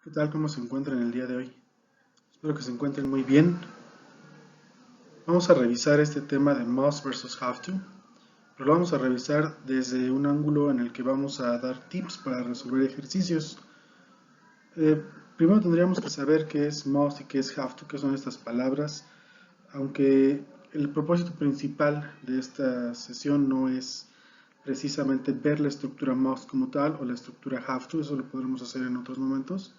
¿Qué tal? ¿Cómo se encuentran el día de hoy? Espero que se encuentren muy bien. Vamos a revisar este tema de must versus have to, pero lo vamos a revisar desde un ángulo en el que vamos a dar tips para resolver ejercicios. Eh, Primero tendríamos que saber qué es must y qué es have to, qué son estas palabras, aunque el propósito principal de esta sesión no es precisamente ver la estructura must como tal o la estructura have to, eso lo podremos hacer en otros momentos.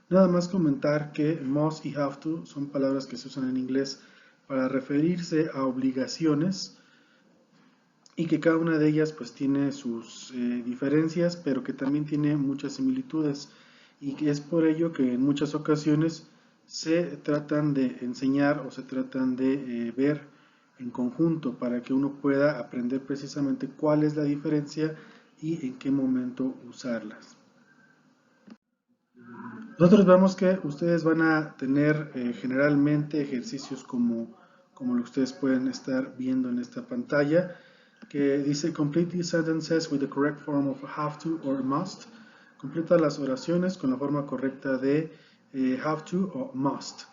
Nada más comentar que must y have to son palabras que se usan en inglés para referirse a obligaciones y que cada una de ellas pues tiene sus diferencias, pero que también tiene muchas similitudes y que es por ello que en muchas ocasiones se tratan de enseñar o se tratan de ver en conjunto para que uno pueda aprender precisamente cuál es la diferencia y en qué momento usarlas. Nosotros vemos que ustedes van a tener generalmente ejercicios como lo que ustedes pueden estar viendo en esta pantalla, que dice complete these sentences with the correct form of have to or must. Completa las oraciones con la forma correcta de have to o must.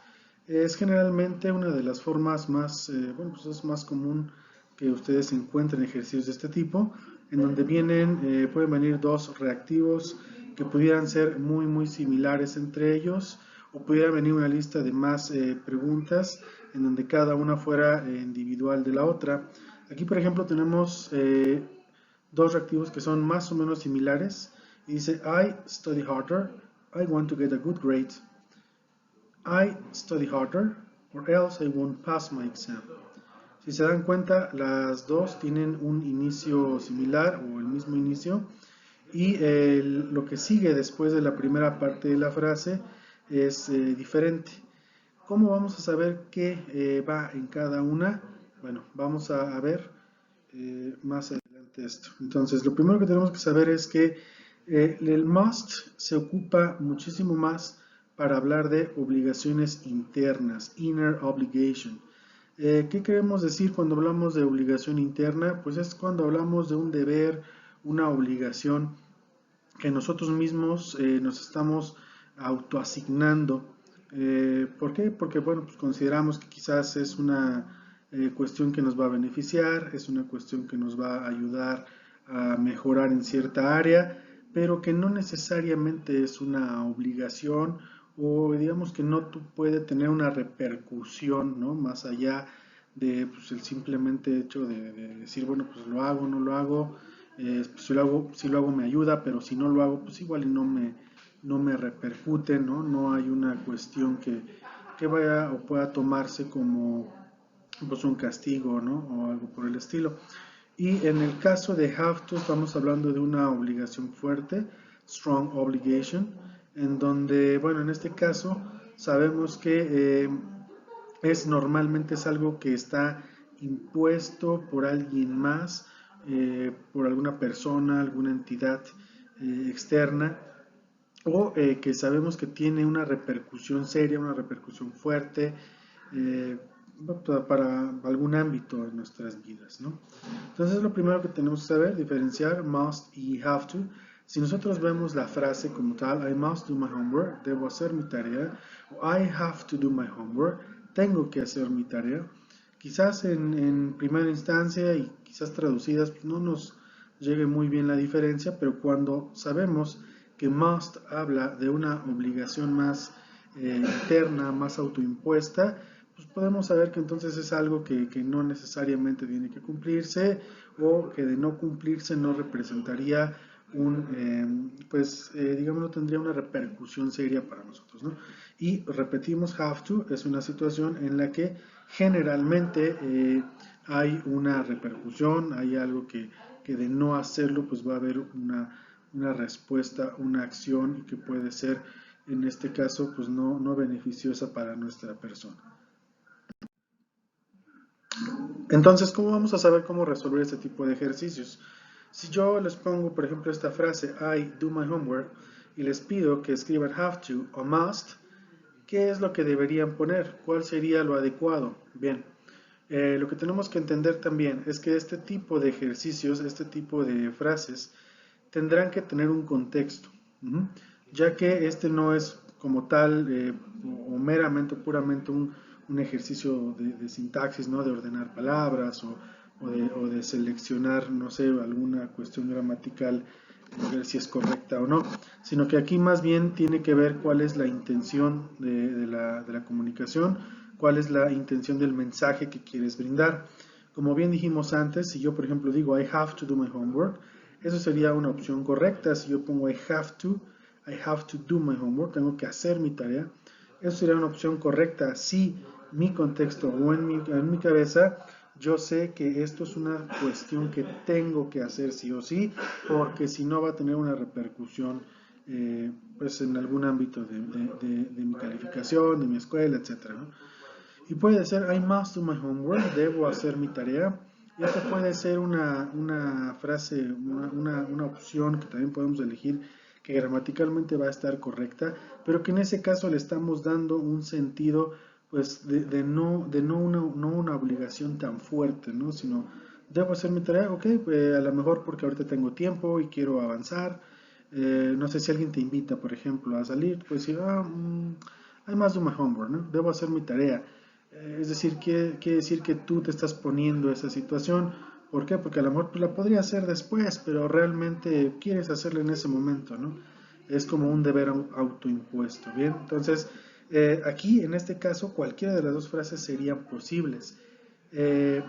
Es generalmente una de las formas más, bueno, pues es más común que ustedes encuentren ejercicios de este tipo, en donde pueden venir dos reactivos que pudieran ser muy similares entre ellos, o pudiera venir una lista de más preguntas en donde cada una fuera individual de la otra. Aquí, por ejemplo, tenemos dos reactivos que son más o menos similares. Y dice, I study harder, I want to get a good grade. I study harder, or else I won't pass my exam. Si se dan cuenta, las dos tienen un inicio similar o el mismo inicio y lo que sigue después de la primera parte de la frase es diferente. ¿Cómo vamos a saber qué va en cada una? Bueno, vamos a ver más adelante esto. Entonces, lo primero que tenemos que saber es que el must se ocupa muchísimo más para hablar de obligaciones internas, inner obligation. ¿Qué queremos decir cuando hablamos de obligación interna? Pues es cuando hablamos de un deber, una obligación que nosotros mismos nos estamos autoasignando. ¿Por qué? Porque bueno, pues consideramos que quizás es una cuestión que nos va a beneficiar, es una cuestión que nos va a ayudar a mejorar en cierta área, pero que no necesariamente es una obligación o digamos que no puede tener una repercusión, ¿no? Más allá de pues, el simplemente hecho de decir, bueno, pues lo hago, no lo hago, pues, si lo hago me ayuda, pero si no lo hago, pues igual y no me repercute, ¿no? No hay una cuestión que vaya o pueda tomarse como pues, un castigo, ¿no? O algo por el estilo. Y en el caso de have to, estamos hablando de una obligación fuerte, strong obligation, en donde, bueno, en este caso sabemos que normalmente es algo que está impuesto por alguien más, por alguna persona, alguna entidad externa, o que sabemos que tiene una repercusión seria, una repercusión fuerte eh, para algún ámbito en nuestras vidas, ¿no? Entonces lo primero que tenemos que saber, diferenciar must y have to. Si nosotros vemos la frase como tal, I must do my homework, debo hacer mi tarea, o I have to do my homework, tengo que hacer mi tarea, quizás en primera instancia y quizás traducidas pues no nos llegue muy bien la diferencia, pero cuando sabemos que must habla de una obligación más interna, más autoimpuesta, pues podemos saber que entonces es algo que no necesariamente tiene que cumplirse o que de no cumplirse no representaría digamos, no tendría una repercusión seria para nosotros, ¿no? Y repetimos, have to es una situación en la que generalmente hay una repercusión, hay algo que de no hacerlo, pues va a haber una respuesta, una acción que puede ser, en este caso, pues no beneficiosa para nuestra persona. Entonces, ¿cómo vamos a saber cómo resolver este tipo de ejercicios? Si yo les pongo, por ejemplo, esta frase, I do my homework, y les pido que escriban have to o must, ¿qué es lo que deberían poner? ¿Cuál sería lo adecuado? Bien, lo que tenemos que entender también es que este tipo de ejercicios, este tipo de frases, tendrán que tener un contexto, ya que este no es como tal o meramente o puramente un ejercicio de sintaxis, ¿no? De ordenar palabras o de seleccionar, no sé, alguna cuestión gramatical, ver si es correcta o no, sino que aquí más bien tiene que ver cuál es la intención de la comunicación, cuál es la intención del mensaje que quieres brindar. Como bien dijimos antes, si yo por ejemplo digo I have to do my homework, eso sería una opción correcta. Si yo pongo I have to do my homework, tengo que hacer mi tarea, eso sería una opción correcta. Si mi contexto o en mi cabeza yo sé que esto es una cuestión que tengo que hacer sí o sí, porque si no va a tener una repercusión pues en algún ámbito de mi calificación, de mi escuela, etc., ¿no? Y puede ser I must do my homework, debo hacer mi tarea. Y esta puede ser una frase, una opción que también podemos elegir que gramaticalmente va a estar correcta, pero que en ese caso le estamos dando un sentido pues de no una obligación tan fuerte, ¿no? Sino debo hacer mi tarea, ok, pues a lo mejor porque ahorita tengo tiempo y quiero avanzar. No sé si alguien te invita, por ejemplo, a salir, pues decir, I must do my homework, ¿no? Debo hacer mi tarea. Es decir, quiere decir que tú te estás poniendo esa situación. ¿Por qué? Porque a lo mejor pues, la podría hacer después, pero realmente quieres hacerla en ese momento, ¿no? Es como un deber autoimpuesto, ¿bien? Entonces, aquí, en este caso, cualquiera de las dos frases serían posibles. Eh,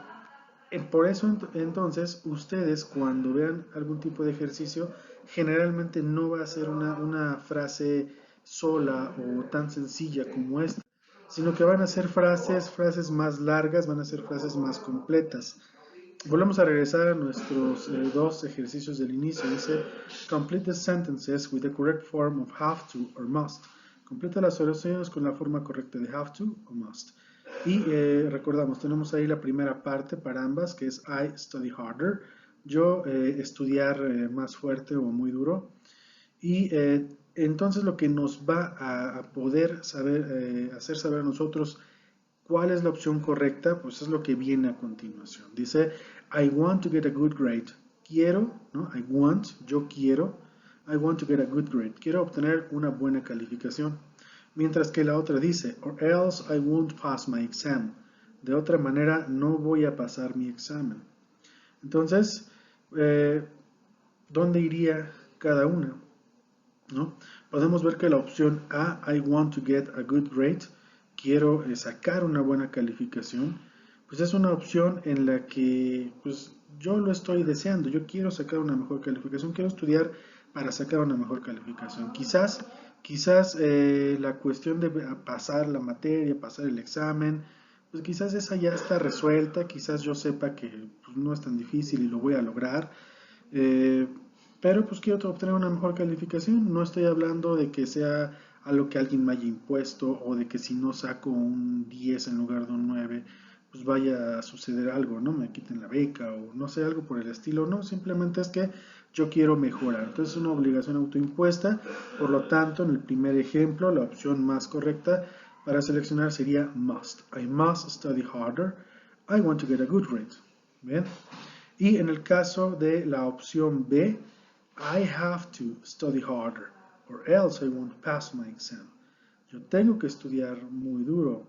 por eso, entonces, ustedes cuando vean algún tipo de ejercicio, generalmente no va a ser una frase sola o tan sencilla como esta, sino que van a ser frases más largas, van a ser frases más completas. Volvemos a regresar a nuestros dos ejercicios del inicio. Dice, complete the sentences with the correct form of have to or must. Completa las oraciones con la forma correcta de have to o must. Y recordamos, tenemos ahí la primera parte para ambas, que es I study harder. Yo estudiar más fuerte o muy duro. Y entonces lo que nos va a poder hacer saber a nosotros cuál es la opción correcta, pues es lo que viene a continuación. Dice, I want to get a good grade. Quiero, ¿no? Yo quiero. I want to get a good grade. Quiero obtener una buena calificación. Mientras que la otra dice, or else I won't pass my exam. De otra manera, no voy a pasar mi examen. Entonces, ¿dónde iría cada una? ¿No? Podemos ver que la opción A, I want to get a good grade, quiero sacar una buena calificación, pues es una opción en la que pues yo lo estoy deseando, yo quiero sacar una mejor calificación, quiero estudiar para sacar una mejor calificación. Quizás la cuestión de pasar la materia, pasar el examen, pues quizás esa ya está resuelta, quizás yo sepa que pues, no es tan difícil y lo voy a lograr. Eh, pero pues quiero obtener una mejor calificación. No estoy hablando de que sea algo que alguien me haya impuesto o de que si no saco un 10 en lugar de un 9 pues vaya a suceder algo, ¿no? Me quiten la beca o no sé, algo por el estilo. No, simplemente es que yo quiero mejorar. Entonces es una obligación autoimpuesta. Por lo tanto, en el primer ejemplo, la opción más correcta para seleccionar sería must. I must study harder. I want to get a good grade. ¿Bien? Y en el caso de la opción B, I have to study harder or else I won't pass my exam. Yo tengo que estudiar muy duro,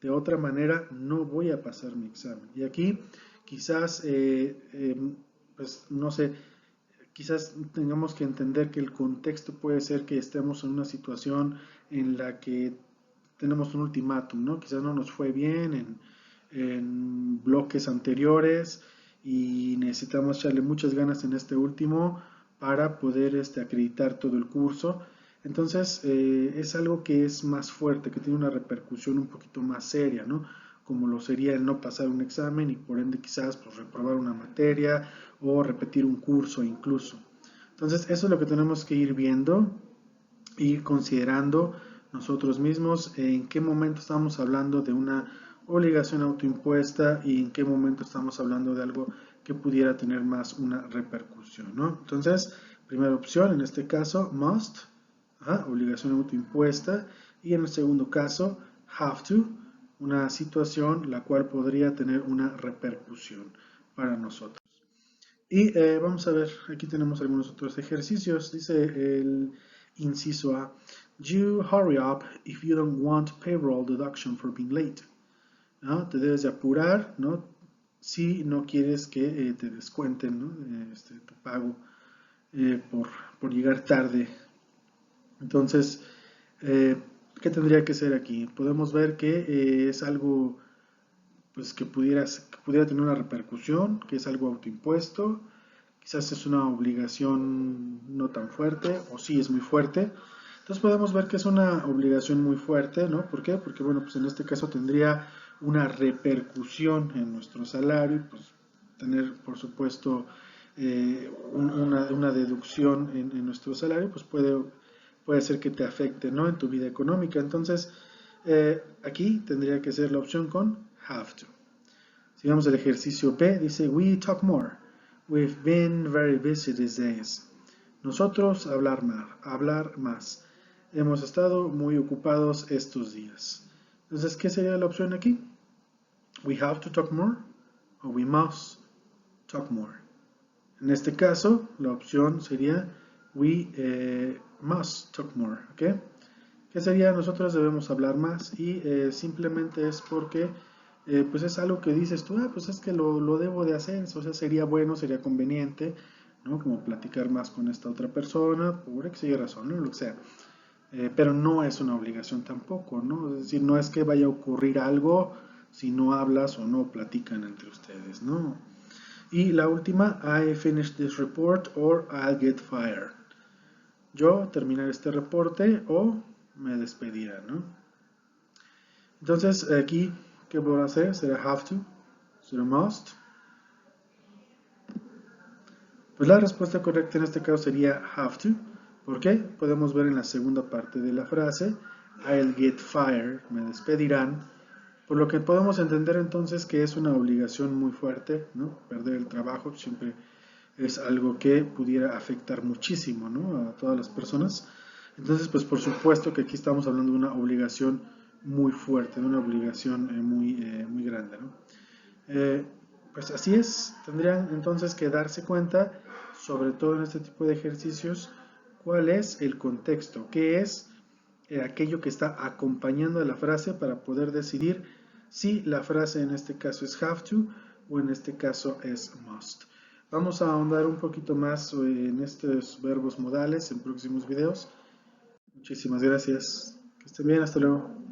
de otra manera no voy a pasar mi examen. Y aquí quizás, pues no sé, quizás tengamos que entender que el contexto puede ser que estemos en una situación en la que tenemos un ultimátum, ¿no? Quizás no nos fue bien en bloques anteriores y necesitamos echarle muchas ganas en este último para poder acreditar todo el curso. Entonces es algo que es más fuerte, que tiene una repercusión un poquito más seria, ¿no? Como lo sería el no pasar un examen y por ende quizás pues, reprobar una materia o repetir un curso incluso. Entonces eso es lo que tenemos que ir viendo y considerando nosotros mismos en qué momento estamos hablando de una obligación autoimpuesta y en qué momento estamos hablando de algo que pudiera tener más una repercusión, ¿no? Entonces, primera opción, en este caso, must, obligación autoimpuesta, y en el segundo caso, have to, una situación la cual podría tener una repercusión para nosotros. Y vamos a ver, aquí tenemos algunos otros ejercicios. Dice el inciso A, You hurry up if you don't want payroll deduction for being late. ¿No? Te debes de apurar, ¿no? Si no quieres que te descuenten, ¿no? Tu pago por llegar tarde. Entonces, ¿qué tendría que ser aquí? Podemos ver que es algo pues, que pudiera tener una repercusión, que es algo autoimpuesto, quizás es una obligación no tan fuerte, o sí es muy fuerte. Entonces podemos ver que es una obligación muy fuerte, ¿no? ¿Por qué? Porque, bueno, pues en este caso tendría una repercusión en nuestro salario, pues tener, por supuesto, una deducción en nuestro salario, pues puede ser que te afecte, ¿no? En tu vida económica. Entonces, aquí tendría que ser la opción con have to. Sigamos el ejercicio B, dice, we talk more. We've been very busy these days. Nosotros hablar más. Hemos estado muy ocupados estos días. Entonces, ¿qué sería la opción aquí? We have to talk more o we must talk more. En este caso, la opción sería we must talk more, ¿ok? ¿Qué sería? Nosotros debemos hablar más y simplemente es porque pues es algo que dices tú, pues es que lo debo de hacer, o sea, sería bueno, sería conveniente, ¿no? Como platicar más con esta otra persona, por X y razón, ¿no? Lo que sea. Pero no es una obligación tampoco, ¿no? Es decir, no es que vaya a ocurrir algo si no hablas o no platican entre ustedes, ¿no? Y la última, I finish this report or I'll get fired. Yo terminar este reporte o me despedirán, ¿no? Entonces, aquí, ¿qué voy a hacer? ¿Será have to? ¿Será must? Pues la respuesta correcta en este caso sería have to. ¿Por qué? Podemos ver en la segunda parte de la frase, I'll get fired, me despedirán. Por lo que podemos entender entonces que es una obligación muy fuerte, ¿no? Perder el trabajo siempre es algo que pudiera afectar muchísimo, ¿no? A todas las personas. Entonces, pues por supuesto que aquí estamos hablando de una obligación muy fuerte, de una obligación muy grande, ¿no? Pues así es, tendrían entonces que darse cuenta, sobre todo en este tipo de ejercicios, cuál es el contexto, qué es aquello que está acompañando a la frase para poder decidir si la frase en este caso es have to o en este caso es must. Vamos a ahondar un poquito más en estos verbos modales en próximos videos. Muchísimas gracias. Que estén bien, hasta luego.